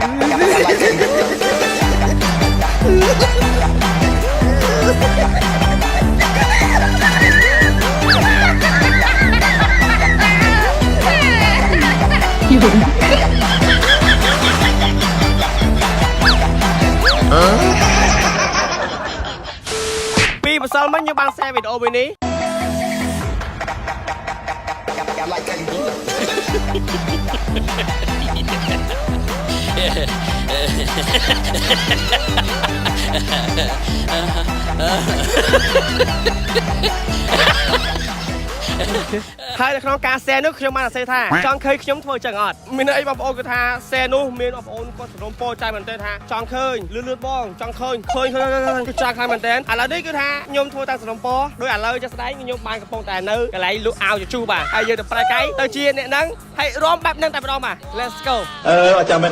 ពីម្សិលមិញខ្ញុំបាន share វីដេអូមួយនេះហើយនៅក្នុងការ share នោះខ្ញុំបានសរសេរថាចង់ឃើញខ្ញុំធ្វើចឹងអត់មានអីបងប្អូនគាត់ថា share នោះមានបងប្អូនគាត់សរុបពោចែកមែនទេថាចង់ឃើញលឿនបងចង់ឃើញគឺចាស់ខ្លាំងមែនទេឥឡូវនេះគឺថាខ្ញុំធ្វើតាមសរុបពោដោយឥឡូវចាស់ស្ដែងខ្ញុំបានកំពុងតែនៅកន្លែងលក់អាវជជុះបាទហើយយើងទៅប្រែកាយទៅជាអ្នកហ្នឹងហើយរំបែបហ្នឹងតែម្ដងបាទ Let's go អត់ចាំមែន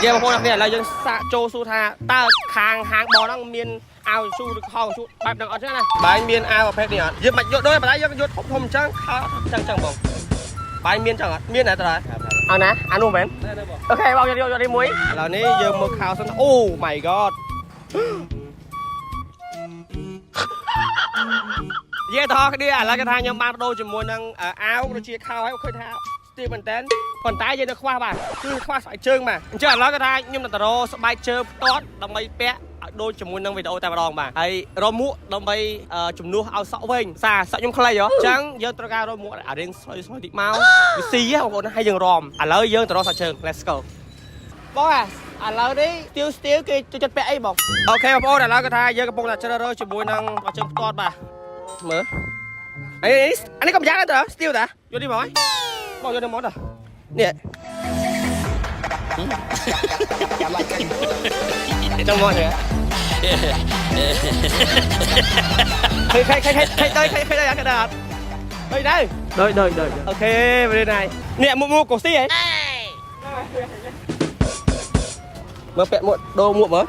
យើងបងប្អូនអ្នកនេះឥឡូវយើងសាកចូលសួរថាតើខាងហាងបងហ្នឹងមានអាវជូរឬខោជូរបែបហ្នឹងអត់ចឹងណាបាយមានអាវប្រភេទនេះអត់យើងមិនយកដូចបើយើងយកធំអញ្ចឹងខោអញ្ចឹងបងបាយមានចឹងអត់មានតែតើអត់ណាអានោះមែនអូខេបងយកនេះមួយឥឡូវនេះយើងមើលខោសិនអូ my god និយាយតោះគ្នាឥឡូវគេថាខ្ញុំបានបដូរជាមួយនឹងអាវដូចជាខោហើយឃើញថាទីមែនតើប៉ុន្តែយើងនៅខ្វះបាទគឺខ្វះស្បែកជើងបាទអញ្ចឹងឥឡូវគេថាខ្ញុំទៅរកស្បែកជើងផ្ទាត់ដើម្បីពាក់ដូចជាមួយនឹងវីដេអូតែម្ដងបាទហើយរកមួកដើម្បីជំនួសឲ្យសក់វិញសក់ខ្ញុំខ្លីហ៎អញ្ចឹងយើងត្រូវការរកមួកអារៀងស្រួយតិចមកវាស៊ីហ៎បងប្អូនហើយយើងរំឥឡូវយើងទៅរកស្បែកជើង Let's go បងឥឡូវនេះស្ទៀវគេចូលចិត្តពាក់អីបងអូខេបងប្អូនឥឡូវគេថាយើងកំពុងតែជ្រើសរើសជាមួយនឹងស្បែកជើងផ្ទាត់បាទមើលអានេះក៏ប្រយ័ត្នដែរស្ទៀវតាយកនេះមកហើយបងយកនេះមកតានេះចាំមកទេឃើញអូខេវិញហើយនេះមួកកូស៊ីហ៎មើលពាក់មួកដូរមួកមើល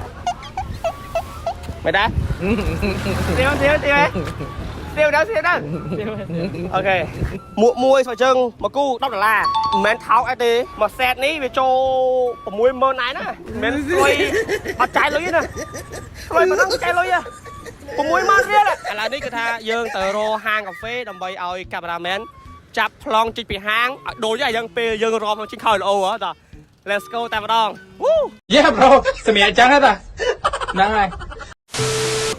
មិនដែរស្ទៀវអូខេមួកមួយស្បែកជើងមួយគូ$10មិនមែនថោកអីទេមួយសេតនេះវាចូល60000ឯណាមិនស្រួយអត់ចាយលុយទេណាស្រួយប៉ុណ្ណឹងចាយលុយ60000រៀលឥឡូវនេះគឺថាយើងទៅរកហាងកាហ្វេដើម្បីឲ្យកាមេរ៉ាមែនចាប់ប្លង់ចេញពីហាងឲ្យដូចយ៉ាងពេលយើងរំចេញខោល្អហ៎តា Let's go តែម្ដង Yeah bro សម្រាប់អញ្ចឹងហ៎តាហ្នឹងហើយ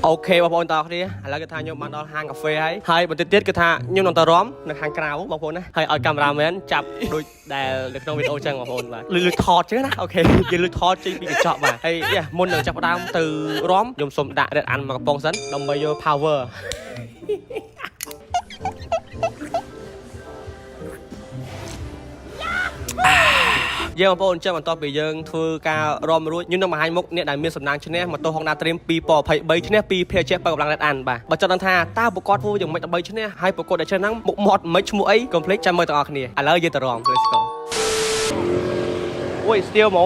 អូខេបងប្អូនតោះគ្នាឥឡូវគឺថាខ្ញុំបានដល់ហាងកាហ្វេហើយបន្តិចទៀតគឺថាខ្ញុំនឹងទៅរំនៅខាងក្រៅបងប្អូនណាហើយឲ្យកាមេរ៉ាមែនចាប់ដូចដែលនៅក្នុងវីដេអូចឹងបងប្អូនបាទលឺថតចឹងណាអូខេយើងលឺថតចេញពីកញ្ចក់បាទហើយមុននឹងចាប់ផ្ដើមទៅរំខ្ញុំសូមដាក់ Red អានមកកំប៉ុងសិនដើម្បីយក power យើងបងប្អូនចាំបន្តពីយើងធ្វើការរំរួចខ្ញុំនឹងបង្ហាញមុខអ្នកដែលមានសំណាងឈ្នះម៉ូតូ Honda Dream 2023ឈ្នះពីភេជាបើកម្លាំងរ៉េតអានបាទបើចង់ដឹងថាតើប្រកបធ្វើយ៉ាងម៉េចដើម្បីឈ្នះហើយប្រកបដែលឈ្នះហ្នឹងមុខមាត់មិនឈ្មោះអីកុំភ្លេចចាំមើលទាំងអស់គ្នាឥឡូវយើងទៅរំ Let's go អូយស្ទៀវហ្មង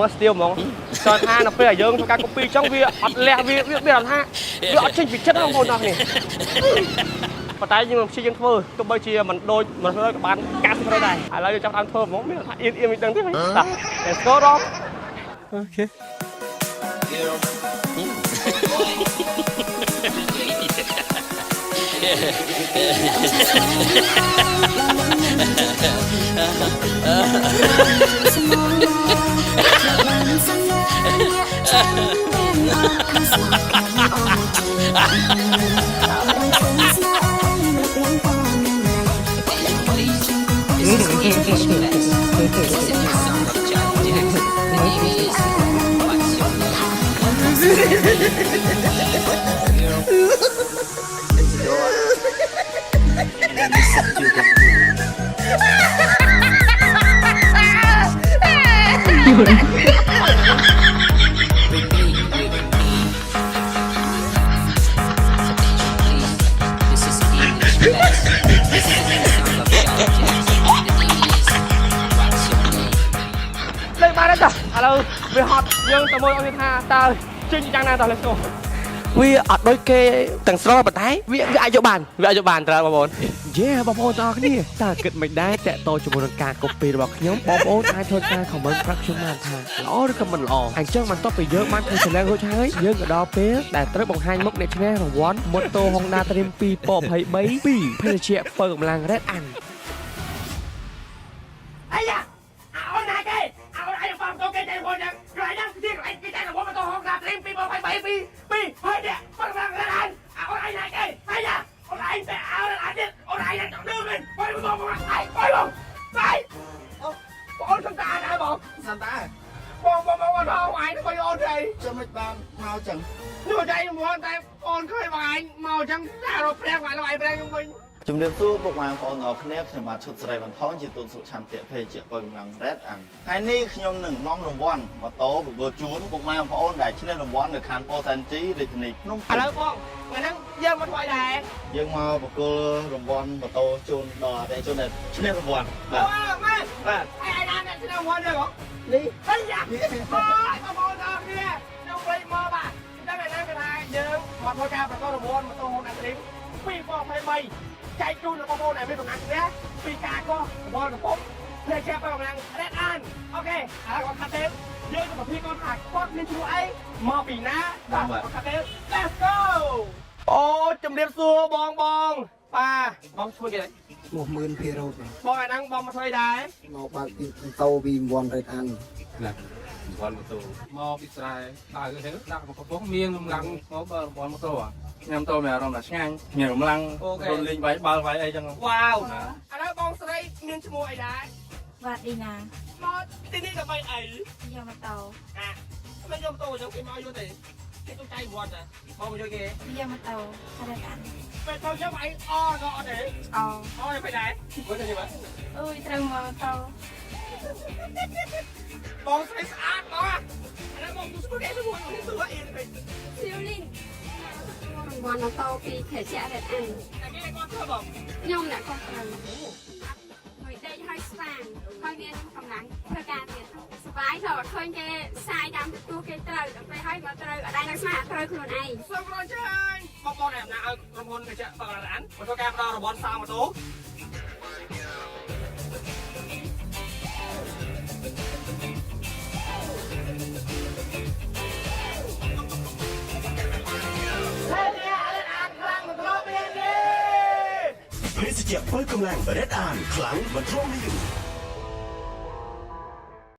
ចង់ថានៅពេលដែលយើងធ្វើការ copy ចឹងវាអត់លះវាអត់ថាវាអត់ចេញពីចិត្តបងប្អូនទាំងអស់គ្នាប៉ុន្តែយើងព្យាយាមធ្វើទោះបីជាមិនដូចមិនធ្វើក៏បាន90%ដែរឥឡូវយើងចាប់តាមធ្វើហ្មងមានថាអៀនមិនដឹងទេបាទ Let's go រំអូខេឥឡូវវាហត់យើងទៅមើលឲ្យថាតើចេញយ៉ាងណាតើ Let's go វាអត់ដូចគេទាំងស្រុងប៉ុន្តែវាអាចយកបានត្រូវបងប្អូនយេបងប្អូនទាំងអស់គ្នាតើគិតមិនដែរតេតោជាមួយនឹងការ copy របស់ខ្ញុំបងប្អូនអាចធ្វើការ comment ប្រាប់ខ្ញុំបានថាល្អឬក៏មិនល្អអញ្ចឹងបន្ទាប់ពីយើងបានធ្វើឆ្លងរួចហើយយើងក៏ដល់ពេលដែលត្រូវបង្ហាញមុខអ្នកឈ្នះរង្វាន់ Moto Honda Dream 2023 ពីភេទជ្ជៈពើកម្លាំង Red Ant អាយ៉ាអូនណាគេអូនអាយបងតោគេใจបងយ៉ាងក្រៃណាទីក្រៃគេใจរបស់ Moto Honda Dream 2023ពីហើយនេះបងកម្លាំង Red Ant អូនអាយណាគេអាយ៉ាអូនអាយតែអូនអាយទៀតអូនអាយយ៉ាងដល់វិញហើយបងអាយហើយបងហើយបងសំតាដែរបងសំតាបងដល់អាយទៅអូនទេចាំមិនបានមកចឹងនោះใจមកតែអូនឃើញបងអាយមកចឹងតែរកព្រះបងអាយព្រះខ្ញុំវិញ ជំរាបសួរពុកម៉ែបងប្អូនអរគ្នាខ្ញុំបាទឈុតស្រីបន្ថងជាទូតសុខឆន្ទៈភេទជាពើកម្លាំង Red Ant ថ្ងៃនេះខ្ញុំនឹងនាំរង្វាន់ម៉ូតូបបួលជូនពុកម៉ែបងប្អូនដែលឈ្នះរង្វាន់នៅខាងប៉ូសាន់ជីរាជធានីភ្នំពេញឥឡូវបងថ្ងៃហ្នឹងយើងមកធ្វើអីដែរយើងមកបកគលរង្វាន់ម៉ូតូជូនដល់អតិថិជនដែលឈ្នះរង្វាន់បាទបាទអាយណាអ្នកឈ្នះរង្វាន់ទេបងនេះអាយ៉ាបងប្អូនអរគ្នាខ្ញុំវិញមកបាទចាំតែគេថាយើងមកធ្វើការប្រកបរង្វាន់ម៉ូតូ Honda Dream 2023 ចែកជូនដល់បងប្អូនដែលមានកំណត់នេះពីការកោះបលកំពុងផ្លេចជាបកម្លាំង Red Ant អូខេឥឡូវគាត់ខាត់ទេយើងទៅពីគាត់ថាគាត់មានឈ្មោះអីមកពីណាបាទគាត់ខាត់ទេ Let's go អូជំរាបសួរបងបាទបងឈ្មោះគេឈ្មោះមឿនភារ៉ូតបងអាហ្នឹងបងមកធ្វើអីដែរមកបើកពីតោពីរង្វាន់ Red Ant ណារង្វាន់ម៉ូតូមកពីស្រែបើទៅដាក់កំប៉ុងមានកម្លាំងមកបើរង្វាន់ម៉ូតូខ្ញុំទៅមានអារម្មណ៍ថាឆ្ងាញ់មានកម្លាំងរលេងវាយបាល់វាយអីចឹងវ៉ាវឥឡូវបងស្រីមានឈ្មោះអីដែរវ៉ាឌីណាមកទីនេះដើម្បីអីយកម៉ូតូមិនយកម៉ូតូចឹងគេមកយកទេគេទៅចៃវត្តបងមកយកគេយកម៉ូតូอะไรกันពេលទៅយកអីអក៏អត់ទេអូទៅដែរមើលទៅមើលអូយត្រូវមកម៉ូតូបងស្រីស្អាតមកឥឡូវបងស្គាល់គេស្គាល់គេស្គាល់អីទៅស៊ីលីនរង្វាន់ម៉ូតូពីភេទជ្ជៈ Red Ant តែគេគាត់ធ្វើបងខ្ញុំអ្នកគាត់ត្រូវមួយដេកឲ្យស្វាងហើយមានកម្លាំងធ្វើការទៀតសប្បាយទៅឃើញគេសាយតាមទូគេត្រូវដល់ពេលឲ្យមកត្រូវអត់ដែរនឹងស្មាត្រូវខ្លួនឯងសូមរំចាញ់បងប្អូនដែលអំណាចឲ្យក្រុមហ៊ុនភេទជ្ជៈបកកម្លាំង Red Ant មកធ្វើការផ្ដល់រង្វាន់សាម៉ូតូភេសជ្ជៈបើកម្លាំង Red Ant ខ្លាំងមិនធ្លាប់មាន